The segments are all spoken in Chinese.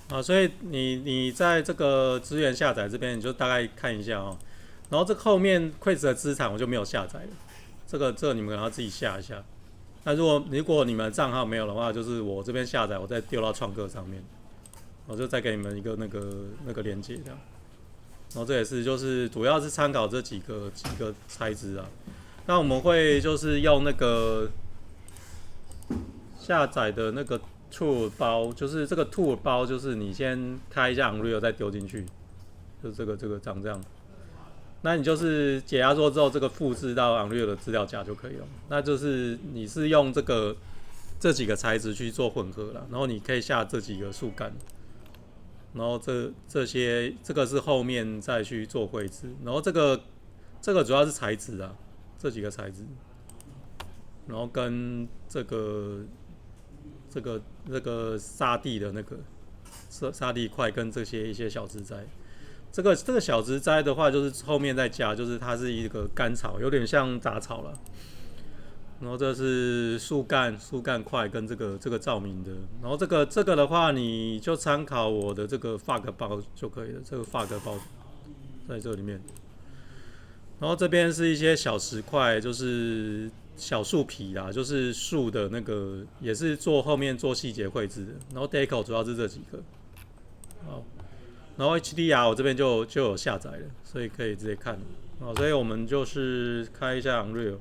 啊，所以你在这个资源下载这边，你就大概看一下哦。然后这个后面 Quiz 的资产我就没有下载了，这个你们可能要自己下一下。那如果你们账号没有的话，就是我这边下载，我再丢到创客上面，我就再给你们一个那个连接这样。然后这也是就是主要是参考这几个材质啊。那我们会就是用那个下载的那个 tool 包，就是这个 tool 包，就是你先开一下 Unreal 再丢进去，就这个长这样。那你就是解压缩之后，这个复制到 Unreal 的资料夹就可以了。那就是你是用这几个材质去做混合了，然后你可以下这几个树干，然后这个是后面再去做绘制，然后这个主要是材质啊，这几个材质，然后跟这个沙地的那个沙地块跟这些一些小植栽。这个小植栽的话，就是后面再加，就是它是一个干草，有点像杂草了。然后这是树干块跟这个照明的。然后这个的话，你就参考我的这个 fog 包就可以了。这个 fog 包在这里面。然后这边是一些小石块，就是小树皮啦，就是树的那个，也是后面做细节绘制的。然后 deco 主要是这几个。好，然后 HDR 我这边就有下载了，所以可以直接看。好，所以我们就是开一下 Unreal。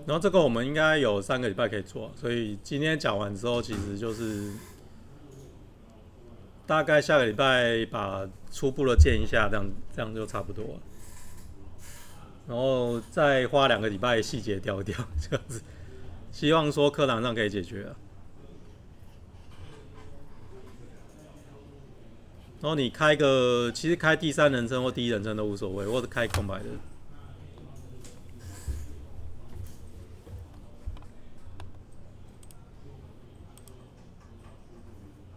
然后这个我们应该有3个礼拜可以做，所以今天讲完之后，其实就是大概下个礼拜把初步的建一下，这样就差不多了。然后再花2个礼拜细节调一调，这样子，希望说课堂上可以解决啊。然后你其实开第三人称或第一人称都无所谓，或者开空白的。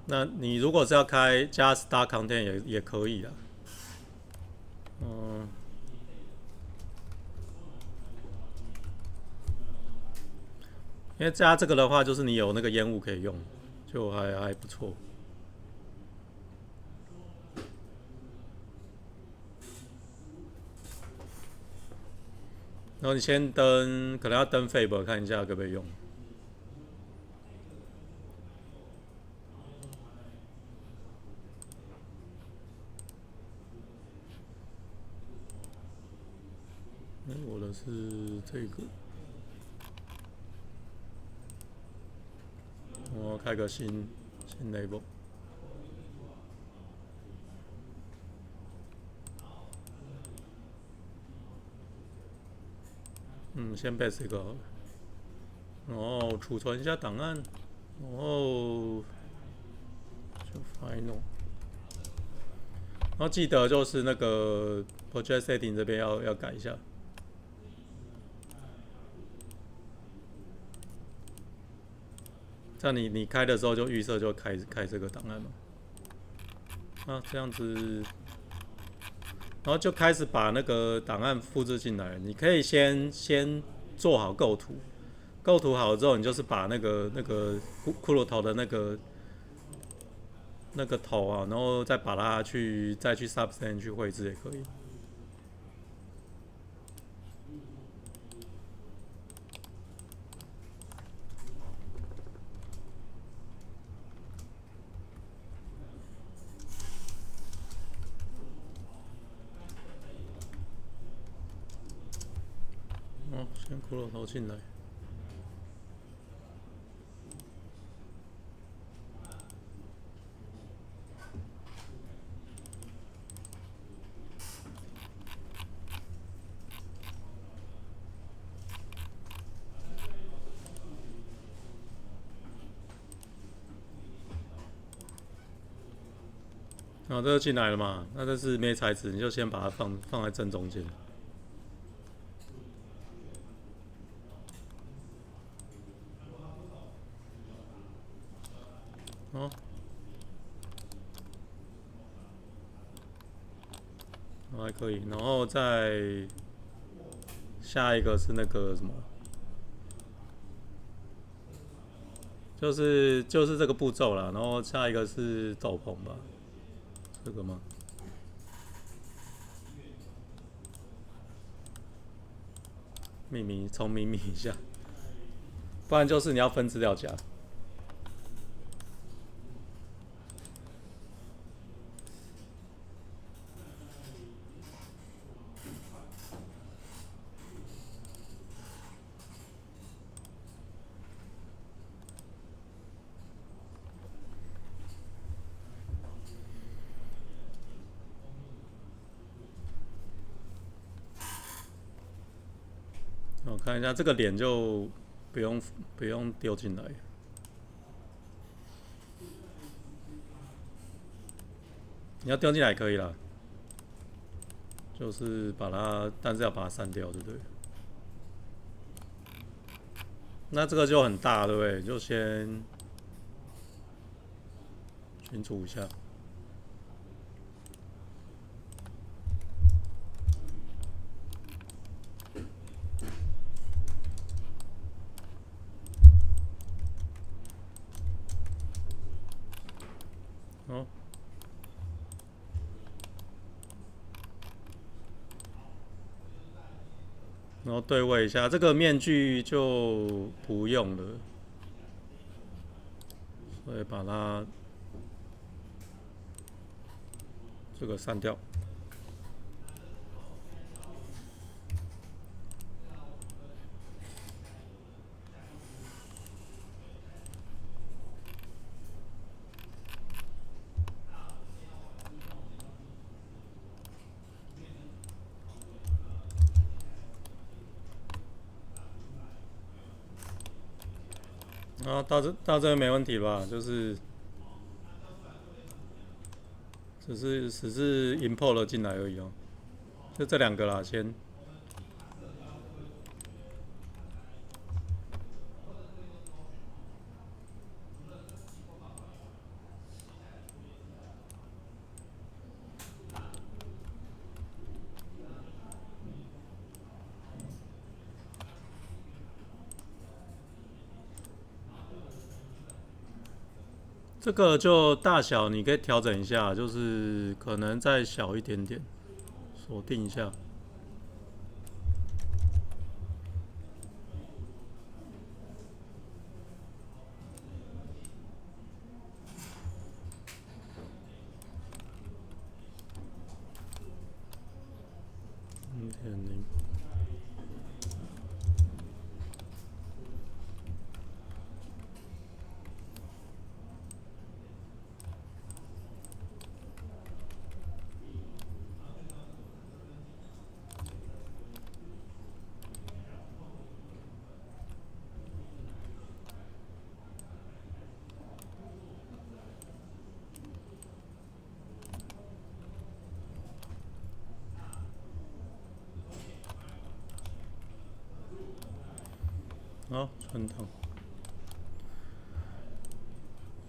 那你如果是要开加 Star Content 也可以啊。嗯，因为加这个的话，就是你有那个烟雾可以用，就还不错。然后你先登，可能要登 Fable 看一下可不可以用。我的是这个，我开个新 label。先 base 一个好了，然后储存一下档案，然后就 final。然后记得就是那个 project setting 这边要改一下，这样你开的时候就预设就开这个档案嘛。啊，这样子，然后就开始把那个档案复制进来。你可以先做好构图，构图好之后，你就是把那个骷髅头的那个头啊，然后再把它再去 substance 去绘制也可以。哦，先骷髅头进来。然后这就进来了嘛，那这是没材质，你就先把它放在正中间。哦，还可以。然后再下一个是那个什么就是这个步骤啦，然后下一个是斗篷吧，这个吗？重命名一下，不然就是你要分资料夹。我看一下这个脸就不用不用丢进来，你要丢进来也可以啦，就是把它，但是要把它删掉，对不对？那这个就很大，对不对？就先群组一下。哦，然后对位一下，这个面具就不用了，所以把它这个删掉。然后到这个没问题吧？就是只是 import 了进来而已哦，就这两个啦，先。这个就大小你可以调整一下，就是可能再小一点点，锁定一下。0.0。好，存档。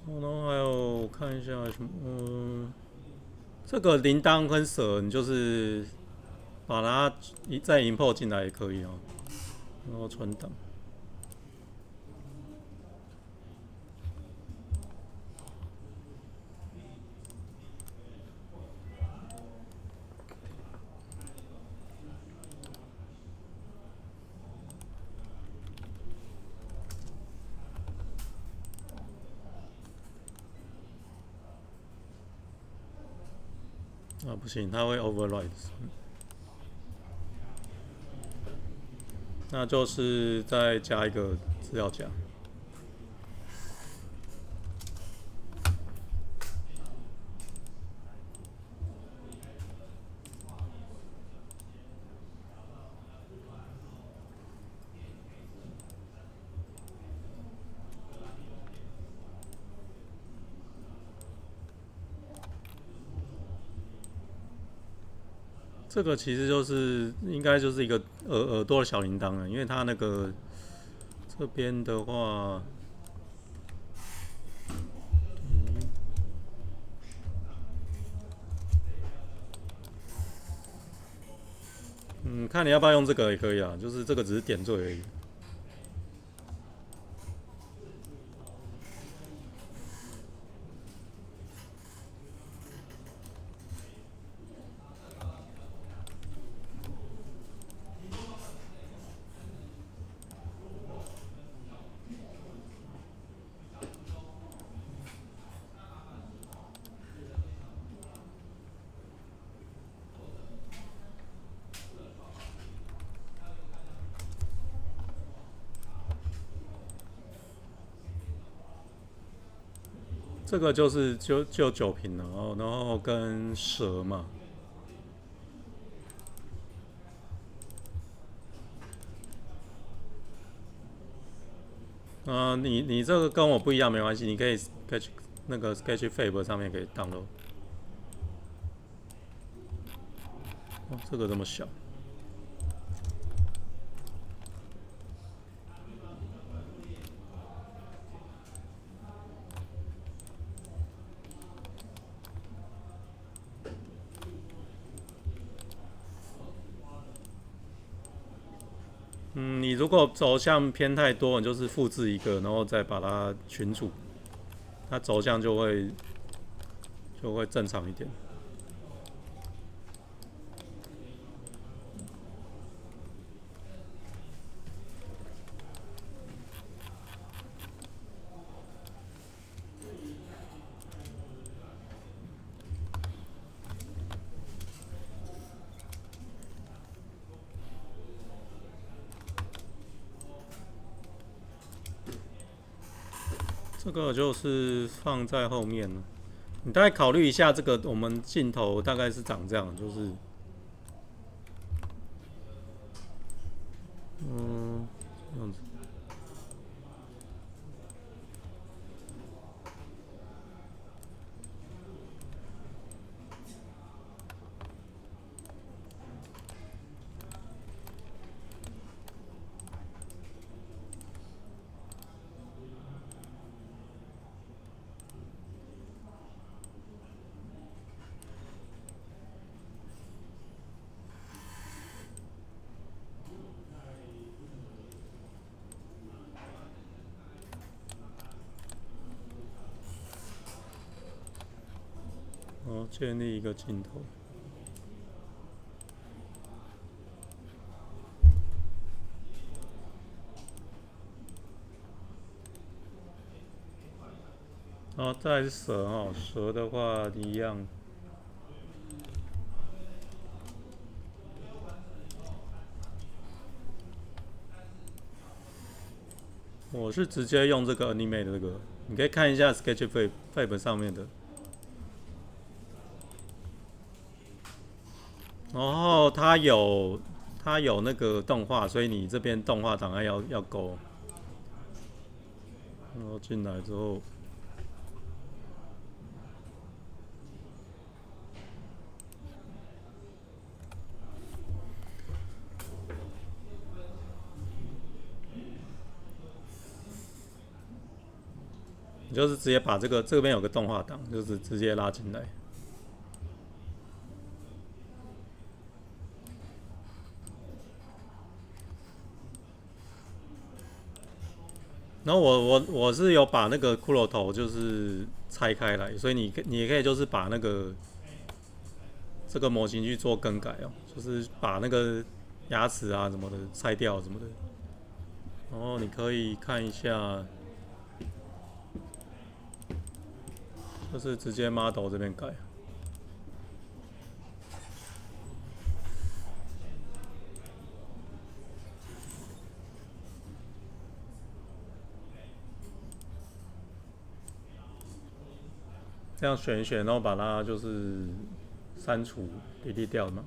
然后还有看一下什么，这个铃铛跟蛇，你就是把它再 import 进来也可以哦。然后存档。啊，不行，它会 override。那就是再加一个资料夹。这个其实就是应该就是一个耳朵的小铃铛了，因为它那个这边的话，看你要不要用这个也可以啊，就是这个只是点缀而已。这个就酒瓶了，然后跟蛇嘛。你这个跟我不一样，没关系，你可以 那个 Sketchfab 上面可以 download。哦，这个这么小。你如果轴向偏太多，你就是复制一个，然后再把它群组，它轴向就会正常一点。这个就是放在后面了。你大概考虑一下，这个我们镜头大概是长这样，就是这样子。然后建立一个镜头。然后再来是蛇哦，蛇的话一样，我是直接用这个 Animate 的这个，你可以看一下 Sketchfab 上面的。然后它有那个动画，所以你这边动画档案要勾。然后进来之后，你就是直接把这边有个动画档，就是直接拉进来。然后我是有把那个骷髅头就是拆开来，所以你也可以就是把那个这个模型去做更改哦，就是把那个牙齿啊什么的拆掉什么的。然后你可以看一下，就是直接 model 这边改。这样选一选，然后把它就是删除、delete 掉嘛。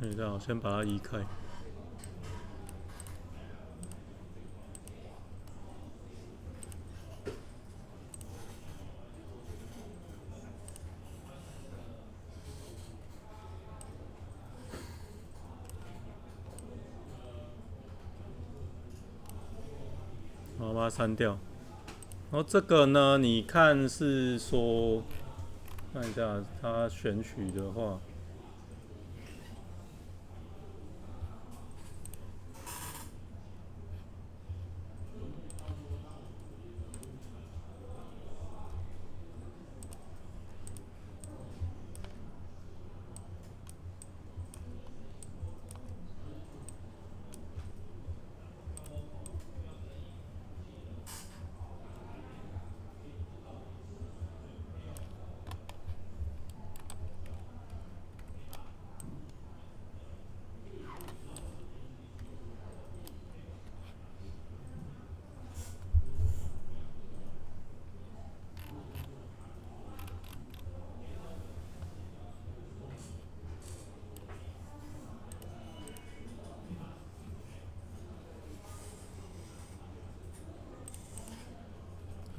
这样先把它移开。然后把它删掉。然后这个呢，你看是说，看一下它选取的话，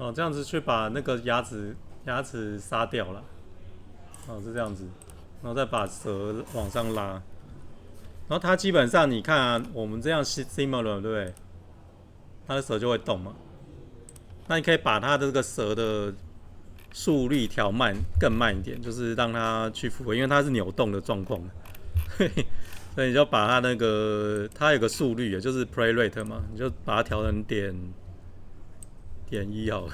哦，这样子去把那个牙齿杀掉了。哦，是这样子，然后再把蛇往上拉。然后它基本上你看啊，我们这样 similar 对不对？它的蛇就会动嘛。那你可以把它的这个蛇的速率调慢，更慢一点，就是让它去复位，因为它是扭动的状况，所以你就把它那个它有个速率，就是 play rate 嘛，你就把它调成点1好了，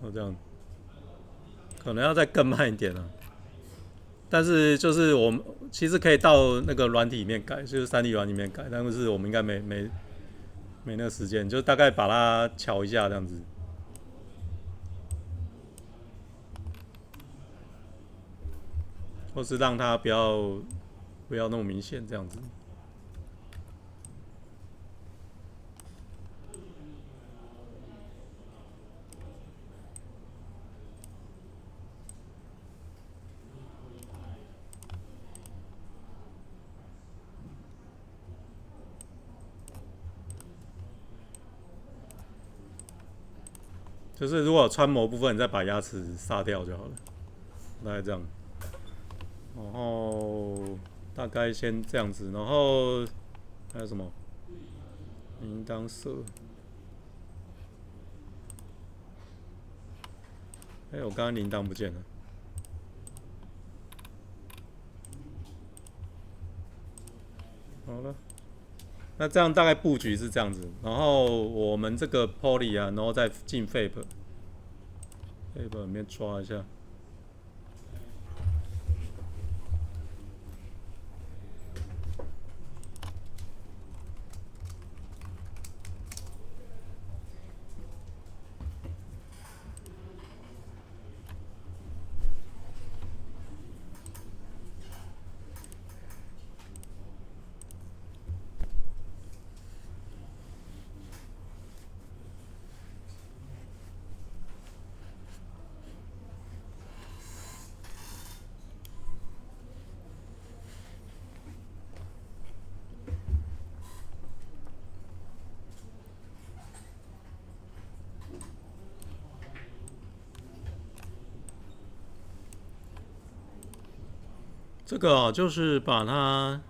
哦这样，可能要再更慢一点啊。但是就是我们其实可以到那个软体里面改，就是3D 软体里面改，但是我们应该没那个时间，就大概把它调一下这样子，或是让它不要那么明显这样子。就是如果有穿模部分，你再把牙齿杀掉就好了，大概这样。然后大概先这样子，然后还有什么？铃铛蛇。哎、我刚刚铃铛不见了。好了，那这样大概布局是这样子。然后我们这个 poly 啊，然后再进 fabe，fabe 里面抓一下。这个啊，就是把它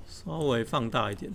稍微放大一点。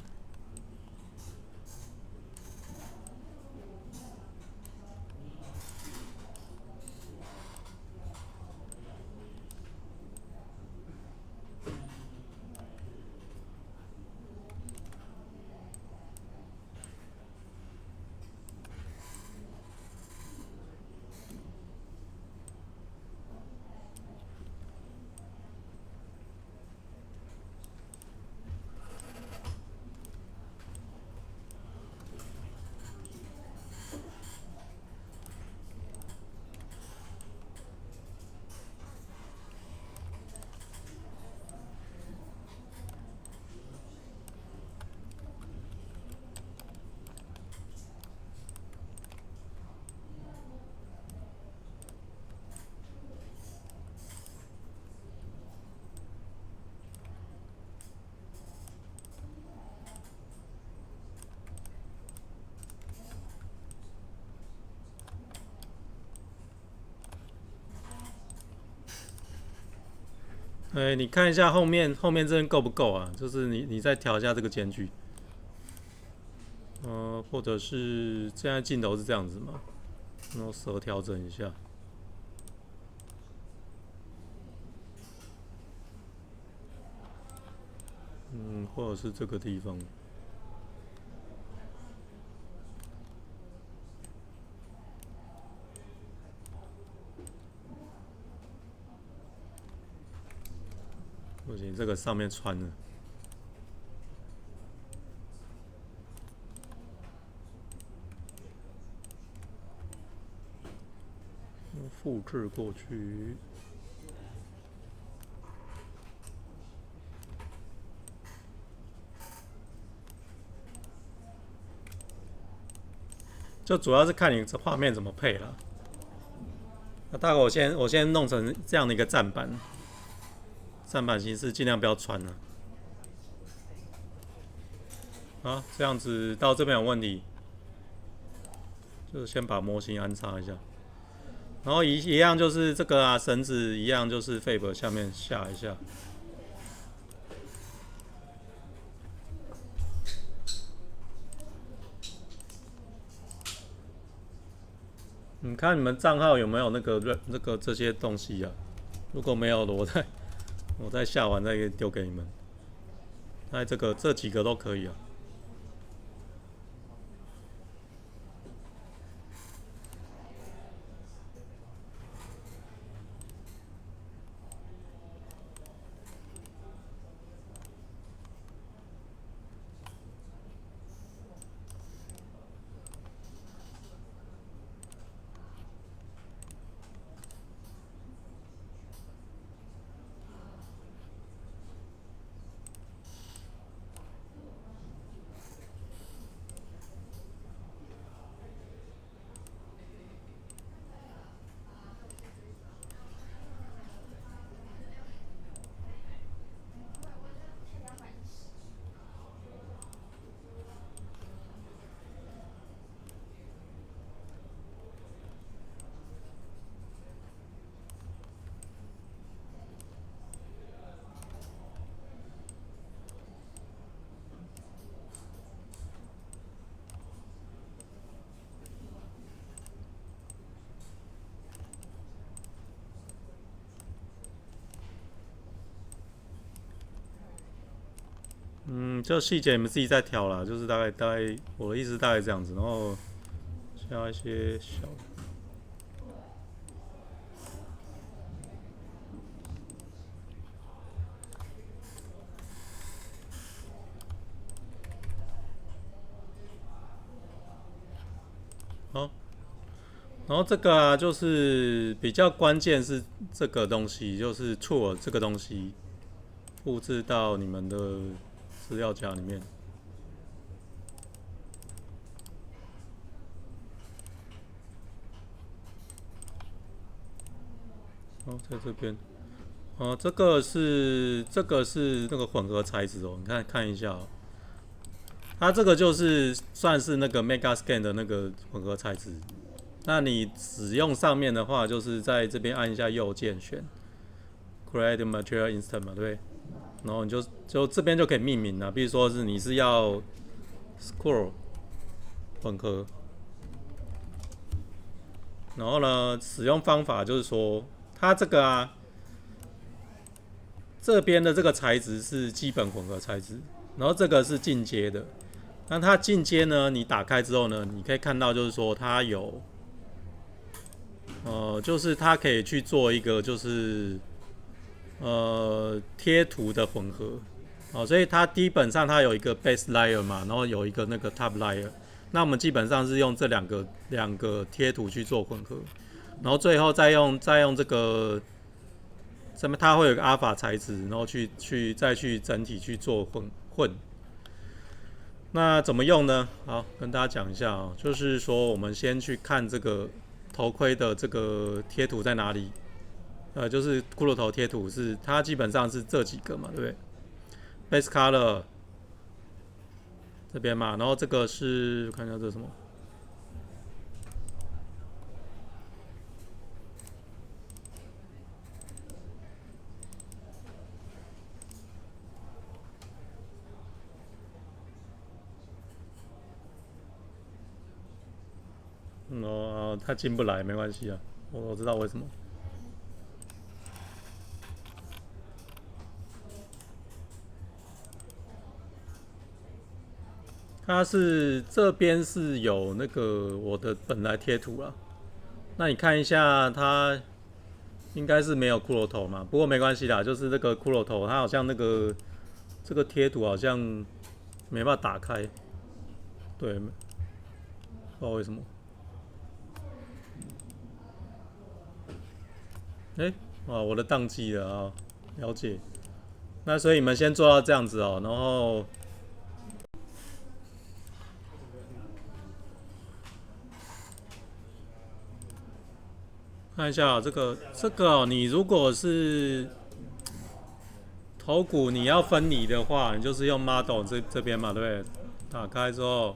你看一下后面这边够不够啊？就是你再调一下这个间距，或者是现在镜头是这样子嘛，然后蛇调整一下，或者是这个地方，不行，这个上面穿了，复制过去。就主要是看你这画面怎么配了。那大概我先弄成这样的一个站板形式，尽量不要穿了。啊，这样子到这边有问题，就先把模型安插一下，然后一样就是这个啊，绳子一样就是 Fab 下面下一下。你看你们账号有没有那个这些东西啊？如果没有的，我再下完再丢给你们。那这几个都可以啊。嗯，就细节你们自己再调啦，就是大概我的意思大概这样子，然后加一些小的。好，然后这个啊，就是比较关键是这个东西，就是 tool 这个东西复制到你们的资料夹里面。哦，在这边。哦，这个是那个混合材质哦，你看一下哦，它这个就是算是那个 Megascan 的那个混合材质。那你使用上面的话，就是在这边按一下右键选 Create Material Instant 嘛，对不对？然后你就这边就可以命名了，比如说是你是要 Scroll 混合，然后呢，使用方法就是说，它这个啊，这边的这个材质是基本混合材质，然后这个是进阶的。那它进阶呢，你打开之后呢，你可以看到就是说它有，就是它可以去做一个就是贴图的混合，所以它基本上它有一个 base layer 嘛，然后有一个那个 top layer。那我们基本上是用这两个贴图去做混合，然后最后再用这个上面它会有个 alpha 材质，然后再去整体去做混。那怎么用呢？好，跟大家讲一下哦，就是说我们先去看这个头盔的这个贴图在哪里。就是骷髅头贴图它基本上是这几个嘛，对不对？Base Color 这边嘛，然后这个是看一下这是什么？它进不来没关系啊，我知道为什么。它是这边是有那个我的本来贴图啦，那你看一下它应该是没有骷髅头嘛，不过没关系啦，就是这个骷髅头它好像这个贴图好像没办法打开，对，不知道为什么。我的宕机了啊，了解。那所以你们先做到这样子哦，然后看一下这个哦，你如果是头骨你要分离的话，你就是用 model 这边嘛，对不对？打开之后，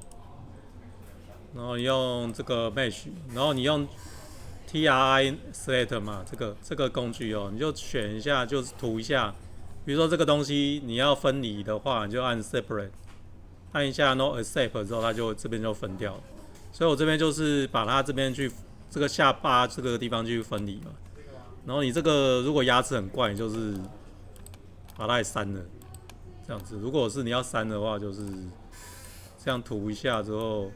然后用这个 Mesh，然后你用 TRI Select 嘛，这个工具哦，你就选一下，就是涂一下。比如说这个东西你要分离的话，你就按 Separate，按一下 No Accept 之后，它就这边就分掉了。所以我这边就是把它这边去这个下巴这个地方去分离嘛。然后你这个如果牙齿很怪，你就是把它给删了，这样子。如果是你要删的话，就是这样涂一下之后，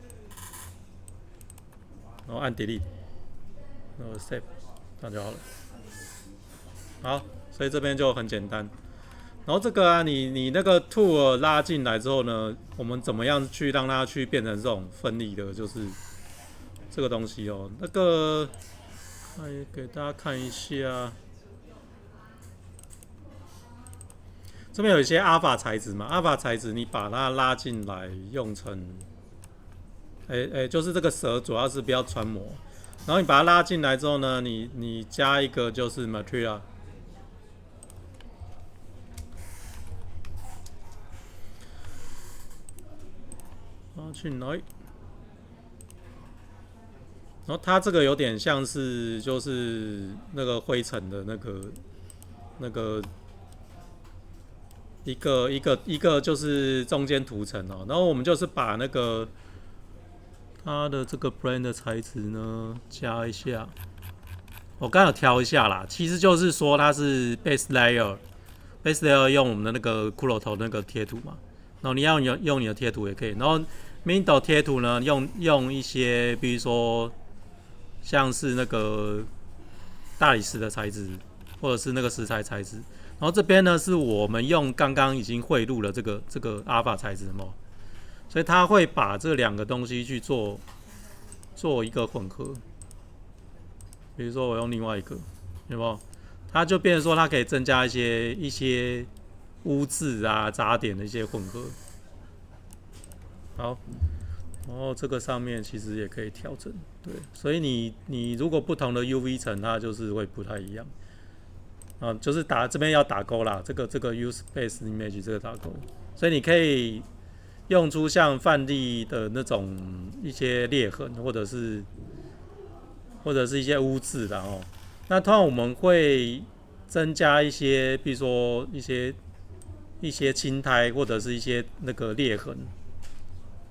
然后按 Delete，然后 Save，这样就好了。好，所以这边就很简单。然后这个啊，你那个 tool 拉进来之后呢，我们怎么样去让它去变成这种分离的，就是这个东西哦。那个，给大家看一下，这边有一些阿法材质嘛，阿法材质你把它拉进来，用成，就是这个蛇主要是不要穿模，然后你把它拉进来之后呢，你加一个就是 material。拉进来，然后它这个有点像是就是那个灰尘的那个一个就是中间涂层哦，然后我们就是把那个它的这个 brand 的材质呢加一下，我刚有调一下啦，其实就是说它是 base layer，base layer 用我们的那个骷髅头那个贴图嘛，然后你要用你的贴图也可以，然后 middle 贴图呢用一些比如说像是那个大理石的材质，或者是那个石材材质。然后这边呢是我们用刚刚已经汇入了这个阿尔法材质嘛，所以它会把这两个东西去做一个混合。比如说我用另外一个，有没有？它就变成说它可以增加一些污渍啊、杂点的一些混合。好，然后这个上面其实也可以调整，对，所以你如果不同的 UV 层，它就是会不太一样。就是这边要打勾啦，这个 use base image 这个打勾，所以你可以用出像范例的那种一些裂痕，或者是一些污渍的哦。那通常我们会增加一些，比如说一些青苔或者是一些那个裂痕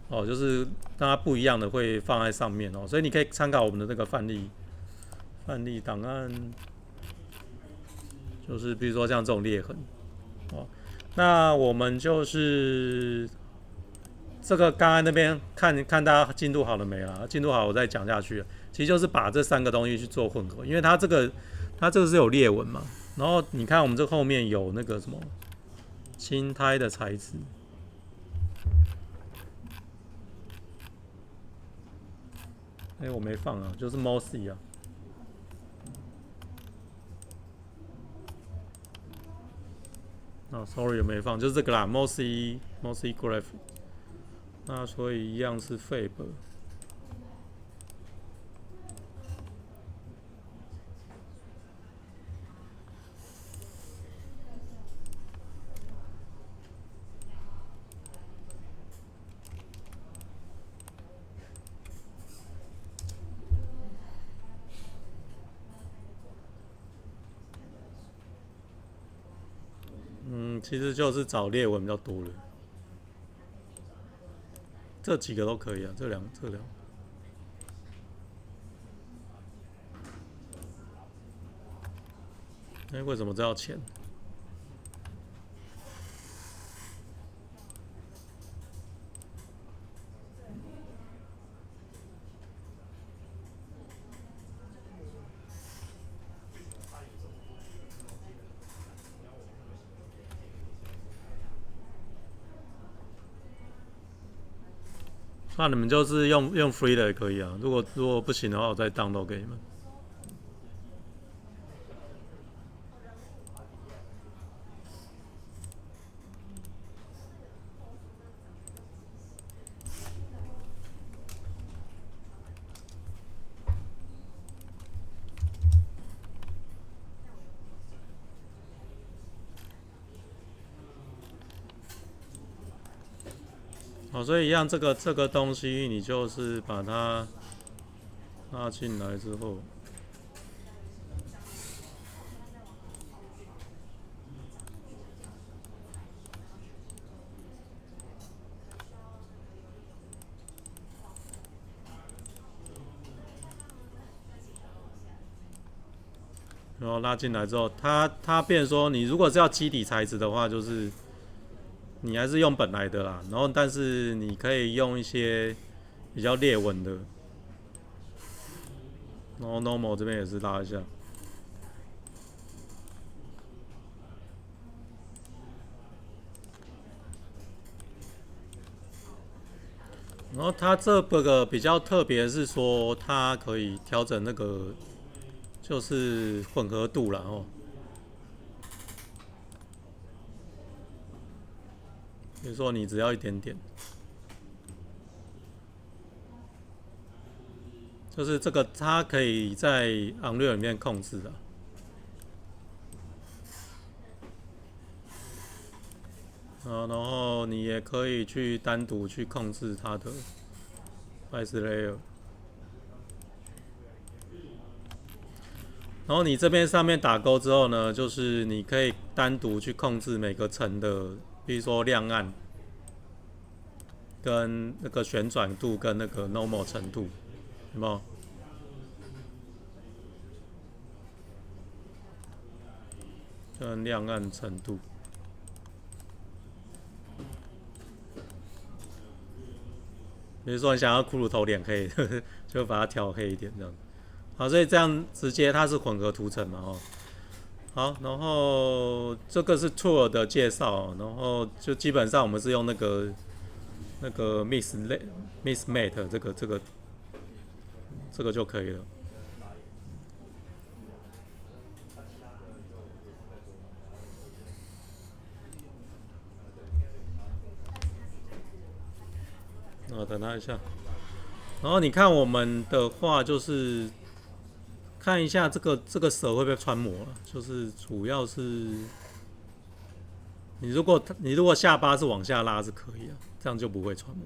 哦，就是让它不一样的会放在上面哦，所以你可以参考我们的那个范例档案。就是比如说像这种裂痕，哦，那我们就是这个刚才那边看大家进度好了没啦？进度好，我再讲下去。其实就是把这三个东西去做混合，因为它这个是有裂纹嘛，然后你看我们这后面有那个什么青苔的材质，我没放啊，就是 mossy 啊。sorry 没放，就是这个啦，mossy graph。那所以一样是 Fab。其实就是找裂纹比较多的，这几个都可以啊，这两。为什么这要钱？那你们就是用 free 的也可以啊，如果不行的话，我再 download 给你们。好，所以一样这个东西，你就是把它拉进来之后，然后拉进来之后，它变成说，你如果是要基底材质的话，就是你还是用本来的啦，然后但是你可以用一些比较裂纹的，然后 normal 这边也是拉一下，然后它这个比较特别是说，它可以调整那个就是混合度啦哦，比如说你只要一点点，就是这个它可以在 Unreal 里面控制的。然后你也可以去单独去控制它的 Ice Layer，然后你这边上面打勾之后呢，就是你可以单独去控制每个层的，比如说亮暗跟那个旋转度跟那个 normal 程度，有没有？跟亮暗程度。比如说你想要骷髅头脸黑，就把它调黑一点这样。好，所以这样直接它是混合图层嘛，哦。好，然后这个是 Tool 的介绍，然后就基本上我们是用那个 Mix Mate 这个就可以了。等它一下。然后你看我们的话，就是看一下这个蛇会不会穿模了，就是主要是你如果下巴是往下拉是可以的，这样就不会穿模。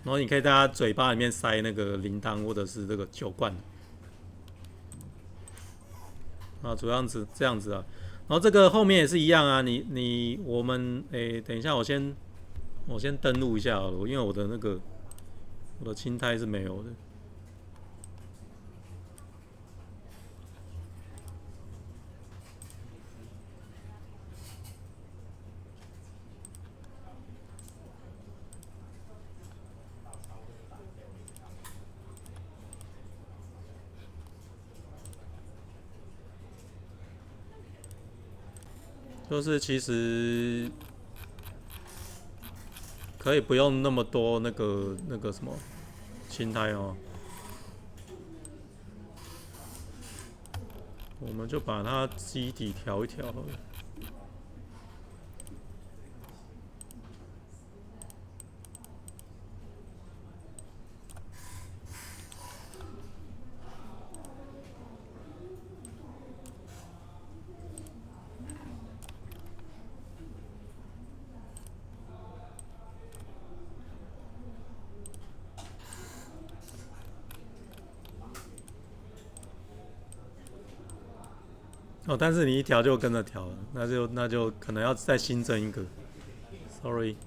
然后你可以在它嘴巴里面塞那个铃铛或者是这个酒罐啊，主要是这样子啊。然后这个后面也是一样啊，我们等一下我先登录一下好了，因为我的青苔是没有的。就是其实可以不用那么多那个什么青苔哦，我们就把它基底调一调好了。哦，但是你一调就跟着调了，那就可能要再新增一个，sorry。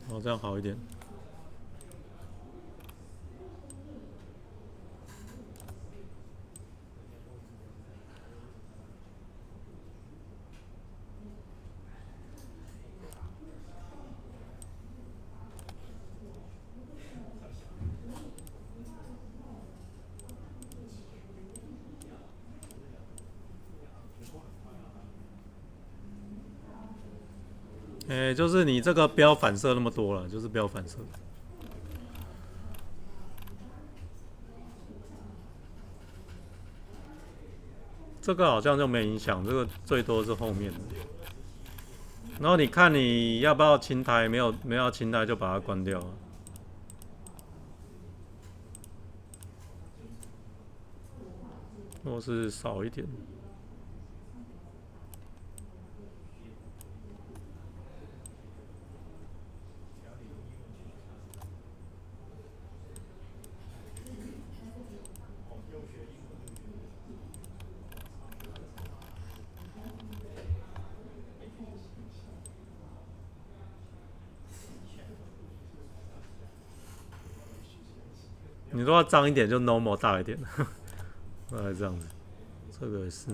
哦，这样好一点。就是你这个不要反射那么多了，就是不要反射。这个好像就没影响，这个最多是后面的。然后你看你要不要清台，没有要清台就把它关掉了，或是少一点。你如果要脏一点，就 normal 大一点，大概这样子。这个是。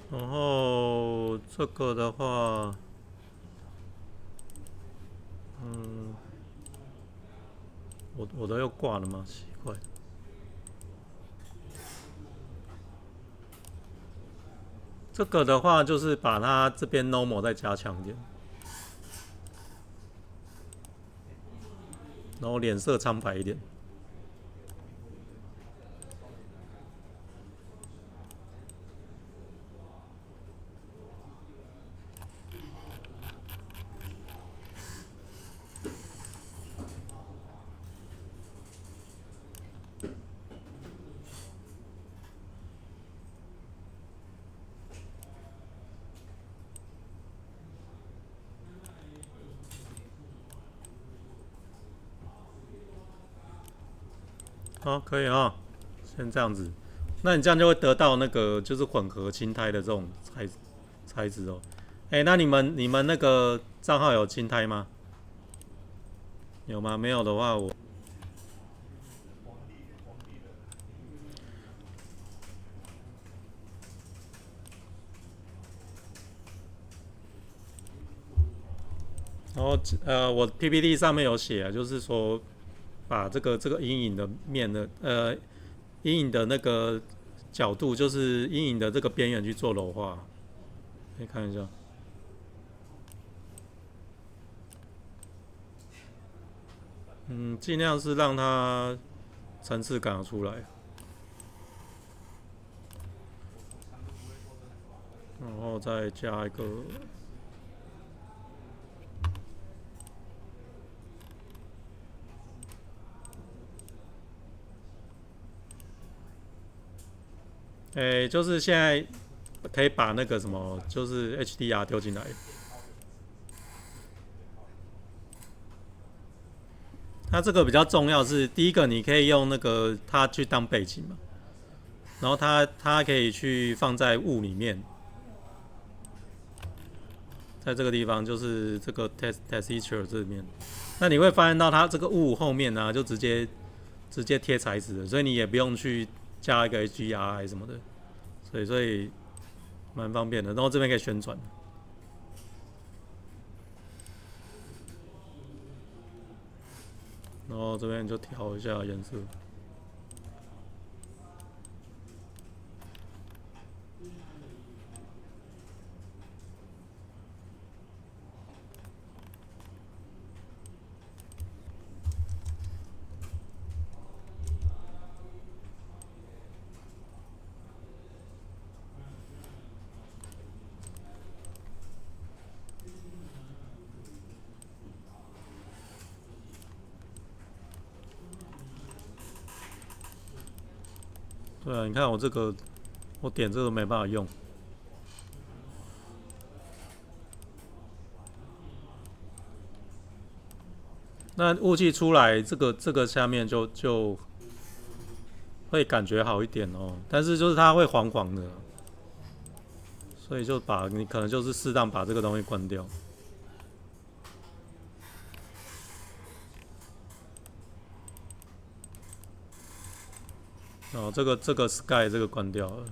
然后这个的话，嗯，我的又挂了吗？奇怪。这个的话就是把它这边 normal 再加强一点，然后脸色苍白一点。好，可以啊，先这样子。那你这样就会得到那个就是混合青苔的这种材质哦。那你们那个账号有青苔吗？有吗？没有的话我然后我 PPT 上面有写啊，就是说把这个阴影的面的阴影的那个角度，就是阴影的这个边缘去做柔化，可以看一下。尽量是让它层次感出来，然后再加一个。就是现在可以把那个什么，就是 HDR 丢进来。它这个比较重要是，第一个你可以用那个它去当背景嘛，然后它可以去放在雾里面，在这个地方就是这个 texture 这里面，那你会发现到它这个雾后面呢、就直接贴材质了，所以你也不用去加一个 HDR 什么的，所以蛮方便的。然后这边可以旋转，然后这边就调一下颜色。对啊，你看我这个，我点这个没办法用。那雾气出来，这个下面就会感觉好一点哦，但是就是它会黄黄的，所以就把你可能就是适当把这个东西关掉。哦，这个 sky 这个关掉了。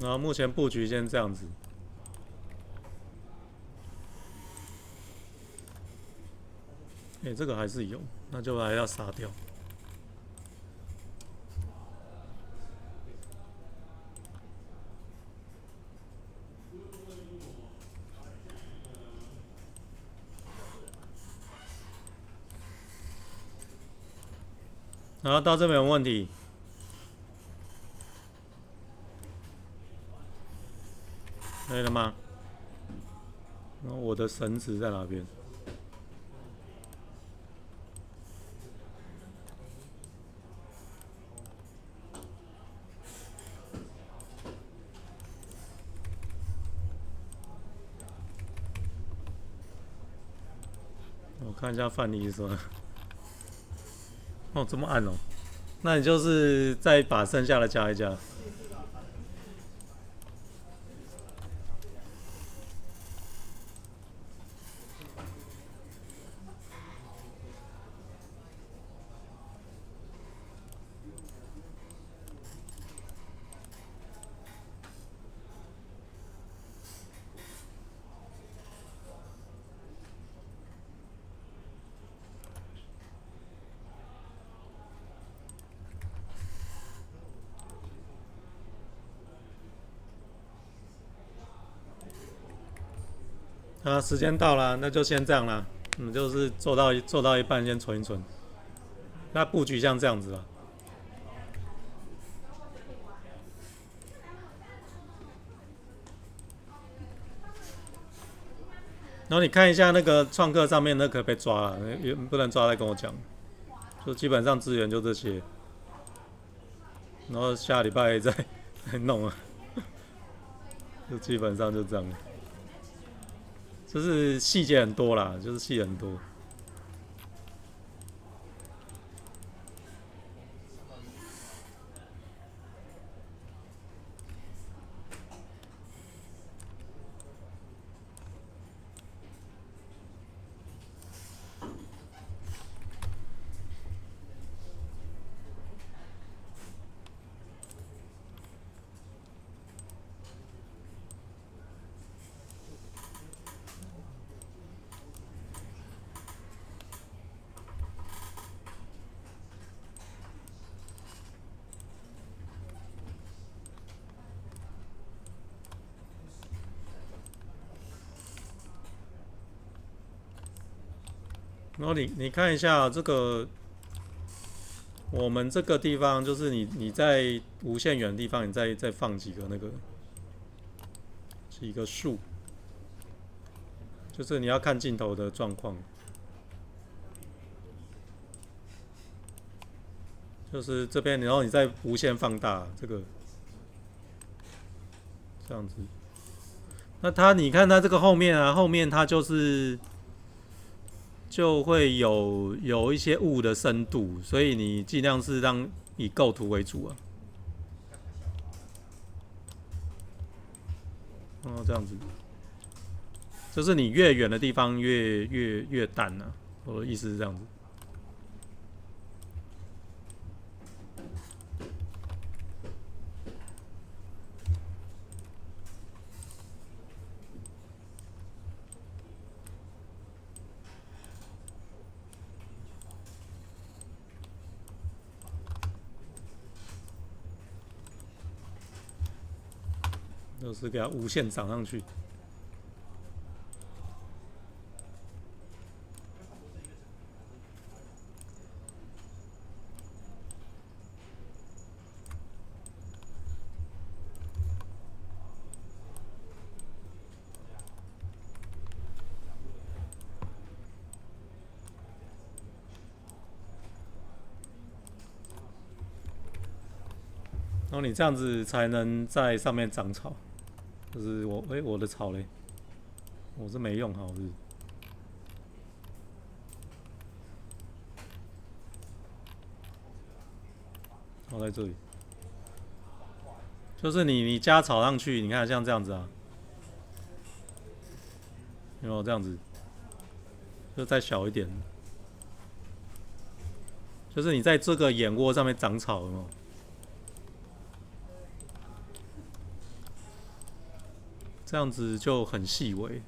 然后目前布局先这样子。这个还是有，那就还要杀掉。然后到这边有问题，可以了吗？然后我的绳子在哪边？我看一下范例是什么。哦，这么暗哦。那你就是再把剩下的加一加。时间到了，那就先这样啦。就是做到一半先存一存。那布局像这样子啦。然后你看一下那个创客上面那可被抓了，不能抓再跟我讲。就基本上资源就这些，然后下礼拜再弄啊，就基本上就这样。就是细节很多啦，就是细很多。然后你看一下这个，我们这个地方就是你在无限远的地方，你再放几个树，就是你要看镜头的状况，就是这边，然后你再无限放大这个这样子。那你看它这个后面啊，后面它就会有一些雾的深度，所以你尽量是以构图为主啊。这样子，就是你越远的地方越淡啊。我的意思是这样子。就是给它无限涨上去。然后你这样子才能在上面长草。就是我的草嘞，我是没用好是。草在这里，就是你加草上去，你看像这样子啊，有没有这样子？就再小一点，就是你在这个眼窝上面长草，有没有？这样子就很细微。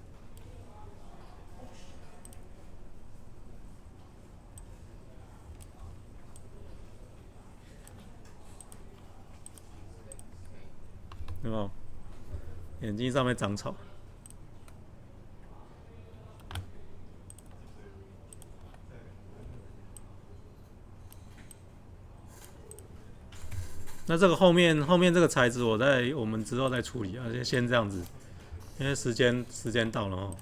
有没有？眼睛上面长草。那这个后面这个材质，我们之后再处理啊，先这样子，因为时间到了哦。